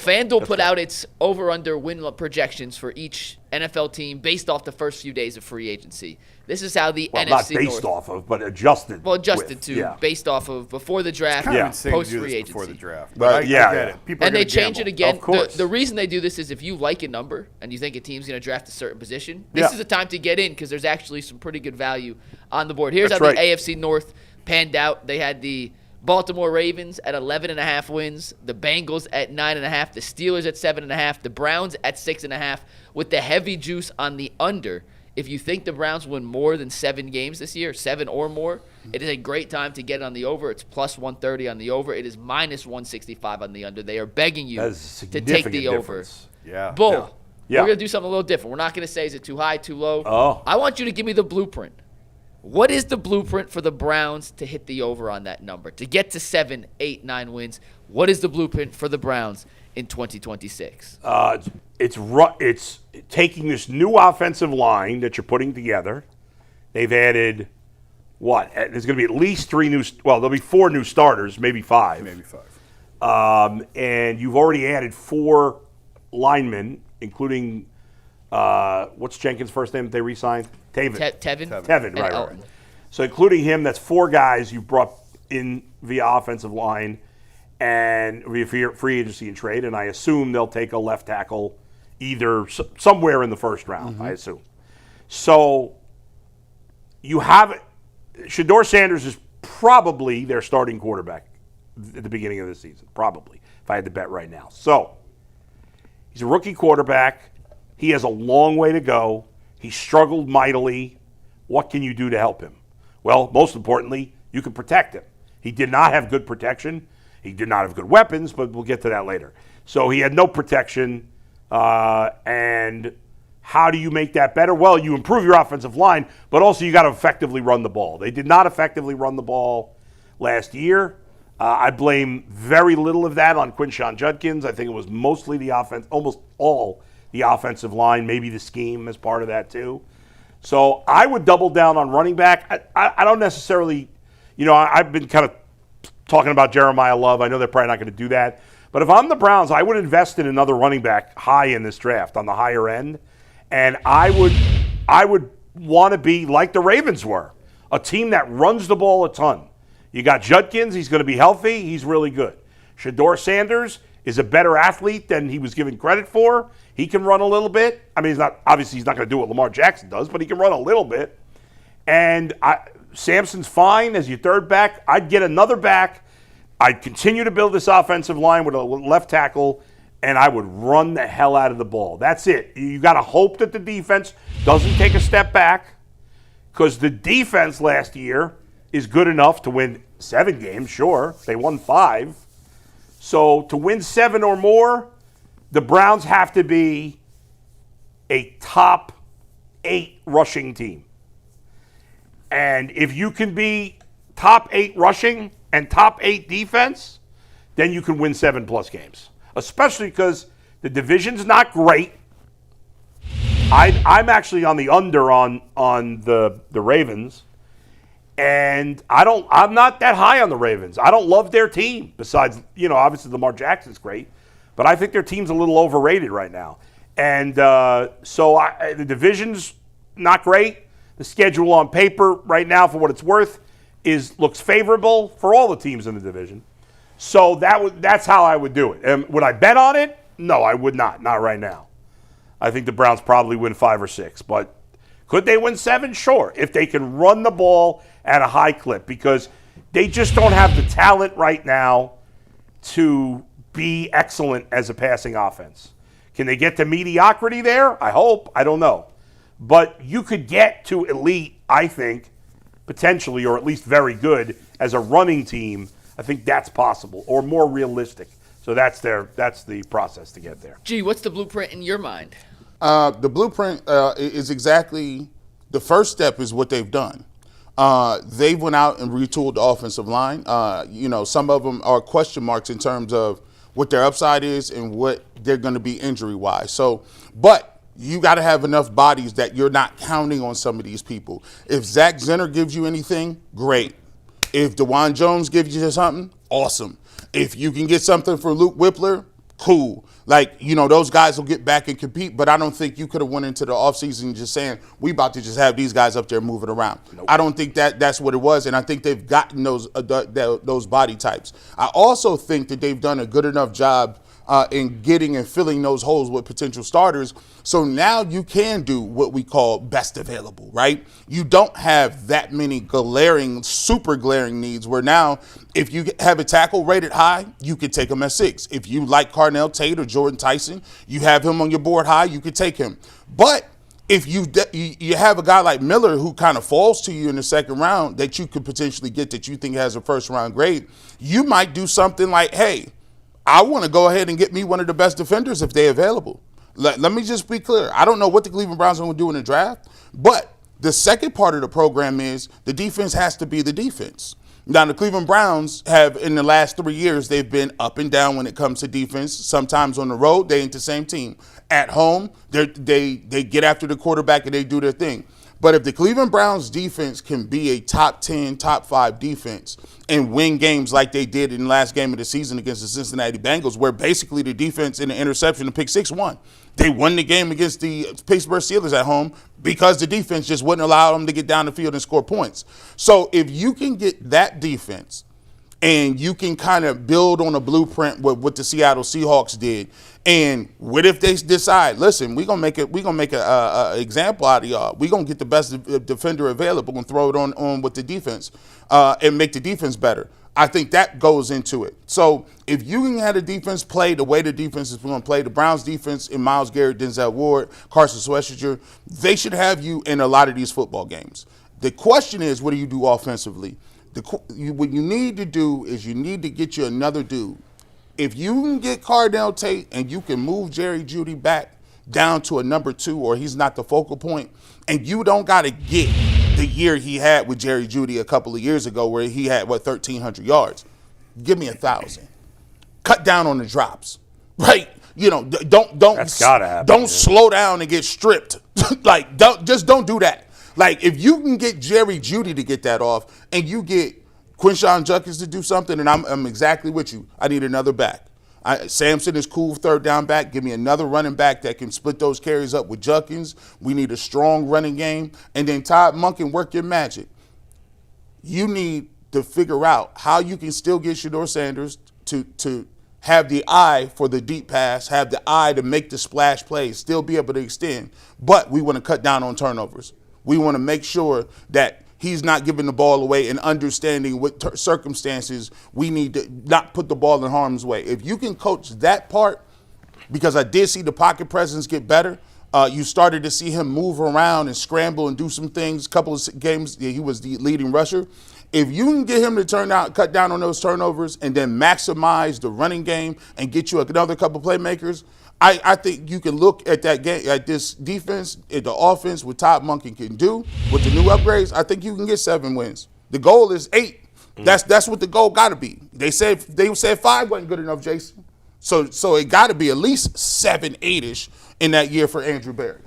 FanDuel put out its over-under win projections for each NFL team based off the first few days of free agency. This is how the NFC not based North, off of, but adjusted. Well, adjusted with, to based off of before the draft, post free agency. Before the draft. But I get it. People and they change it again. Of course. The reason they do this is if you like a number and you think a team's going to draft a certain position, this is the time to get in because there's actually some pretty good value on the board. Here's how the AFC North panned out. They had the Baltimore Ravens at 11.5 wins, the Bengals at 9.5, the Steelers at 7.5, the Browns at 6.5, with the heavy juice on the under. If you think the Browns win more than 7 games this year, 7 or more, it is a great time to get on the over. It's plus 130 on the over. It is minus 165 on the under. They are begging you to take the over. Yeah. Bull. Yeah. We're going to do something a little different. We're not going to say is it too high, too low. Oh. I want you to give me the blueprint. What is the blueprint for the Browns to hit the over on that number? To get to 7, 8, 9 wins, what is the blueprint for the Browns in 2026? It's taking this new offensive line that you're putting together. They've added, what? There's going to be at least 3 new – well, there'll be 4 new starters, maybe 5. Maybe 5. And you've already added 4 linemen, including what's Jenkins' first name that they re-signed? Teven, right. So including him, that's 4 guys you brought in via offensive line and via free agency and trade, and I assume they'll take a left tackle either somewhere in the first round, I assume. So you have Shedeur Sanders is probably their starting quarterback at the beginning of the season, probably, if I had to bet right now. So he's a rookie quarterback. He has a long way to go. He struggled mightily. What can you do to help him? Well, most importantly, you can protect him. He did not have good protection. He did not have good weapons, but we'll get to that later. So he had no protection. And how do you make that better? Well, you improve your offensive line, but also you got to effectively run the ball. They did not effectively run the ball last year. I blame very little of that on Quinshon Judkins. I think it was mostly the offense, almost all the offensive line, maybe the scheme as part of that too. So I would double down on running back. I don't necessarily, I've been kind of talking about Jeremiah Love. I know they're probably not going to do that. But if I'm the Browns, I would invest in another running back high in this draft on the higher end. And I would want to be like the Ravens were, a team that runs the ball a ton. You got Judkins. He's going to be healthy. He's really good. Shedeur Sanders is a better athlete than he was given credit for. He can run a little bit. I mean, he's not going to do what Lamar Jackson does, but he can run a little bit. And Sampson's fine as your third back. I'd get another back. I'd continue to build this offensive line with a left tackle, and I would run the hell out of the ball. That's it. You got to hope that the defense doesn't take a step back, because the defense last year is good enough to win 7 games, sure. They won 5. So to win 7 or more, the Browns have to be a top 8 rushing team. And if you can be top 8 rushing and top 8 defense, then you can win 7+ games. Especially because the division's not great. I'm actually on the under on the Ravens. And I'm not that high on the Ravens. I don't love their team. Besides, obviously Lamar Jackson's great. But I think their team's a little overrated right now. And the division's not great. The schedule on paper right now, for what it's worth, looks favorable for all the teams in the division. So that's how I would do it. And would I bet on it? No, I would not. Not right now. I think the Browns probably win 5 or 6. But could they win 7? Sure, if they can run the ball at a high clip, because they just don't have the talent right now to be excellent as a passing offense. Can they get to mediocrity there? I hope. I don't know. But you could get to elite, I think, potentially, or at least very good as a running team. I think that's possible, or more realistic. So that's the process to get there. Gee, what's the blueprint in your mind? The blueprint is exactly the first step is what they've done. They went out and retooled the offensive line. Some of them are question marks in terms of what their upside is and what they're going to be injury-wise. So, but you got to have enough bodies that you're not counting on some of these people. If Zach Zenner gives you anything, great. If DeJuan Jones gives you something, awesome. If you can get something for Luke Whippler, cool. Like, those guys will get back and compete, but I don't think you could have went into the offseason just saying, we about to just have these guys up there moving around. Nope. I don't think that's what it was, and I think they've gotten those body types. I also think that they've done a good enough job in getting and filling those holes with potential starters. So now you can do what we call best available, right? You don't have that many super glaring needs where now if you have a tackle rated high, you could take him at 6. If you like Carnell Tate or Jordan Tyson, you have him on your board high, you could take him. But if you have a guy like Miller who kind of falls to you in the second round that you could potentially get that you think has a first round grade, you might do something like, hey, I want to go ahead and get me one of the best defenders if they're available. Let me just be clear. I don't know what the Cleveland Browns are going to do in the draft, but the second part of the program is the defense has to be the defense. Now, the Cleveland Browns have, in the last 3 years, they've been up and down when it comes to defense. Sometimes on the road, they ain't the same team. At home, they get after the quarterback and they do their thing. But if the Cleveland Browns defense can be a top 10, top 5 defense and win games like they did in the last game of the season against the Cincinnati Bengals, where basically the defense in the interception and pick 6 won. They won the game against the Pittsburgh Steelers at home because the defense just wouldn't allow them to get down the field and score points. So if you can get that defense and you can kind of build on a blueprint with what the Seattle Seahawks did, and what if they decide, listen, we're gonna make a example out of y'all. We're gonna get the best defender available and throw it on with the defense and make the defense better. I think that goes into it. So if you can have the defense play the way the defense is going to play, the Browns defense in Myles Garrett, Denzel Ward, Carson Schwarzenegger, they should have you in a lot of these football games. The question is, what do you do offensively? What you need to do is you need to get you another dude. If you can get Carnell Tate and you can move Jerry Jeudy back down to a number 2 or he's not the focal point, and you don't got to get the year he had with Jerry Jeudy a couple of years ago where he had, 1,300 yards. Give me 1,000. Cut down on the drops, right? That's gotta happen, don't slow down and get stripped. Don't do that. Like, if you can get Jerry Jeudy to get that off and you get Quinshon Judkins to do something, and I'm exactly with you. I need another back. Sampson is cool, third down back. Give me another running back that can split those carries up with Judkins. We need a strong running game. And then Todd Monken, work your magic. You need to figure out how you can still get Shedeur Sanders to have the eye for the deep pass, have the eye to make the splash plays, still be able to extend. But we want to cut down on turnovers. We want to make sure that he's not giving the ball away and understanding what circumstances we need to not put the ball in harm's way. If you can coach that part, because I did see the pocket presence get better. You started to see him move around and scramble and do some things. A couple of games, he was the leading rusher. If you can get him to cut down on those turnovers and then maximize the running game and get you another couple playmakers, I think you can look at that game, at this defense, at the offense, what Todd Monken can do with the new upgrades. I think you can get 7 wins. The goal is 8. That's what the goal got to be. They said 5 wasn't good enough, Jason. So it got to be at least 7, 8-ish in that year for Andrew Berry.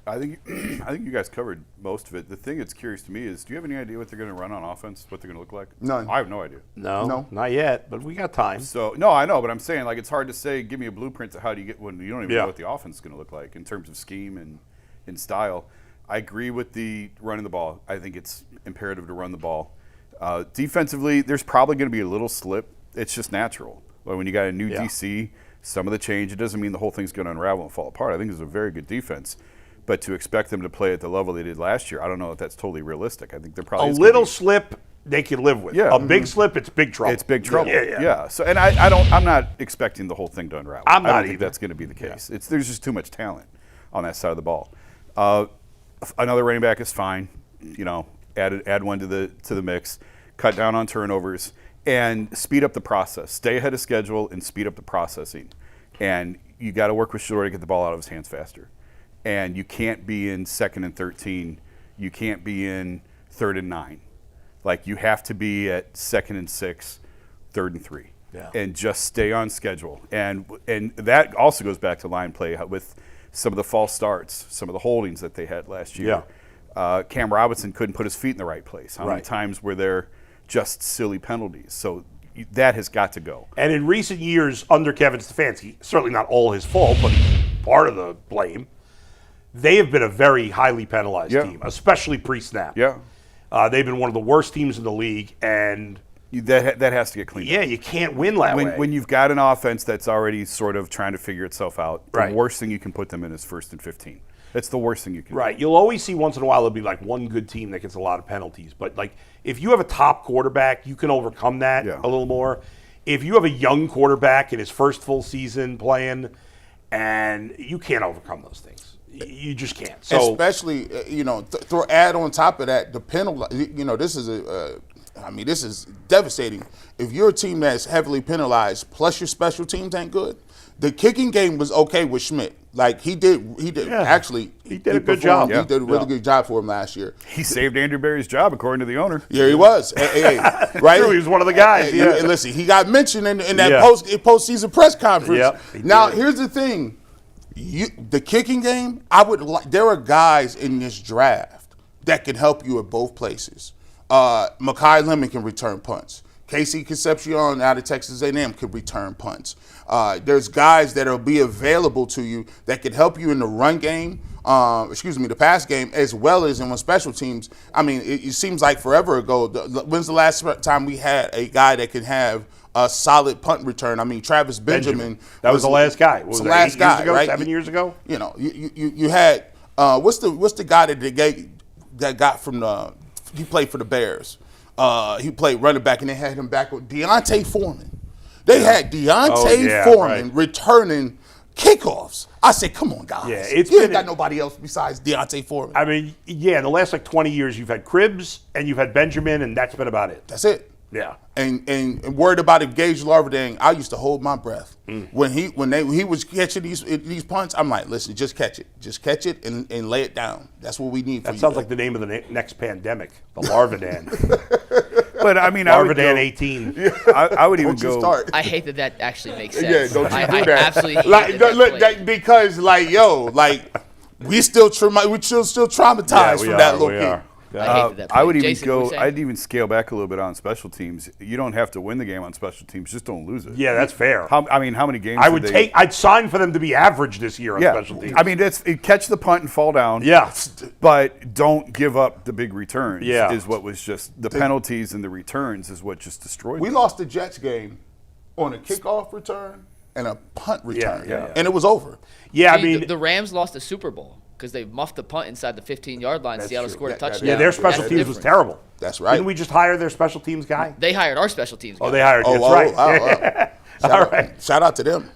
I think you guys covered most of it. The thing that's curious to me is, do you have any idea what they're going to run on offense? What they're going to look like? None. I have no idea. No, not yet. But we got time. So no, I know, but I'm saying it's hard to say. Give me a blueprint to how do you get when you don't even know what the offense is going to look like in terms of scheme and style. I agree with the running the ball. I think it's imperative to run the ball. Defensively, there's probably going to be a little slip. It's just natural. But when you got a new DC, some of the change, it doesn't mean the whole thing's going to unravel and fall apart. I think it's a very good defense. But to expect them to play at the level they did last year, I don't know if that's totally realistic. I think they're probably a little slip they can live with. Yeah. A big slip, it's big trouble. It's big trouble. Yeah. So, and I'm not expecting the whole thing to unravel. I don't think that's going to be the case. Yeah. There's just too much talent on that side of the ball. Another running back is fine. Add one to the mix. Cut down on turnovers and speed up the process. Stay ahead of schedule and speed up the processing. And you got to work with Shedeur to get the ball out of his hands faster. And you can't be in 2nd and 13. You can't be in 3rd and 9. You have to be at 2nd and 6, 3rd and 3. Yeah. And just stay on schedule. And that also goes back to line play with some of the false starts, some of the holdings that they had last year. Yeah. Cam Robinson couldn't put his feet in the right place. How many times were there just silly penalties? So that has got to go. And in recent years, under Kevin Stefanski, certainly not all his fault, but part of the blame, they have been a very highly penalized team, especially pre-snap. Yeah. They've been one of the worst teams in the league, and that has to get cleaned up. Yeah, you can't win that way. When you've got an offense that's already sort of trying to figure itself out, the right. worst thing you can put them in is 1st and 15. That's the worst thing you can do. Right. You'll always see once in a while there'll be like one good team that gets a lot of penalties. But like if you have a top quarterback, you can overcome that a little more. If you have a young quarterback in his first full season playing, and you can't overcome those things. You just can't. So especially, throw add on top of that the penalty. This is this is devastating. If you're a team that's heavily penalized, plus your special teams ain't good. The kicking game was okay with Schmidt. Like he did actually. He did a good job. He did a really good job for him last year. He saved Andrew Berry's job, according to the owner. Yeah, he was. Right? True, he was one of the guys. Yeah. And listen, he got mentioned in that postseason press conference. Yep, now, here's the thing: the kicking game. There are guys in this draft that can help you at both places. Mekhi Lemon can return punts. Casey Concepcion out of Texas A&M could return punts. There's guys that will be available to you that could help you in the run game, the pass game, as well as in special teams. I mean, it seems like forever ago. When's the last time we had a guy that could have a solid punt return? I mean, Travis Benjamin. That was the last guy. Was the last guy, right? 7 years ago? You had what's the guy that got from he played for the Bears. He played running back, and they had him back with Deontay Foreman. They had Deontay Foreman returning kickoffs. I said, come on, guys. Yeah, you ain't got nobody else besides Deontay Foreman. I mean, in the last 20 years, you've had Cribbs and you've had Benjamin, and that's been about it. That's it. Yeah. And worried about if Gage Larvadang, I used to hold my breath. When he was catching these punts, I'm like, listen, just catch it and lay it down. That's what we need for you. That sounds like the name of the next pandemic, the Larvadan. But I mean, Larvadan 18. I would even go. Start. I hate that actually makes sense. Yeah, don't you do that. I absolutely hate that because we still traumatized from that little kid. I hated that play. I would even Jason, I'd even scale back a little bit on special teams. You don't have to win the game on special teams; just don't lose it. Yeah, that's fair. How many games? I'd sign for them to be average this year on special teams. I mean, catch the punt and fall down. Yeah, but don't give up the big returns. Yeah, is what was just the penalties and the returns is what just destroyed. We lost the Jets game on a kickoff return and a punt return, yeah. And it was over. Yeah, I mean, the Rams lost the Super Bowl because they muffed the punt inside the 15-yard line. Seattle scored a touchdown. Yeah, their special teams was terrible. That's right. Didn't we just hire their special teams guy? They hired our special teams guy. Oh, they hired. That's right. Wow. Shout out to them.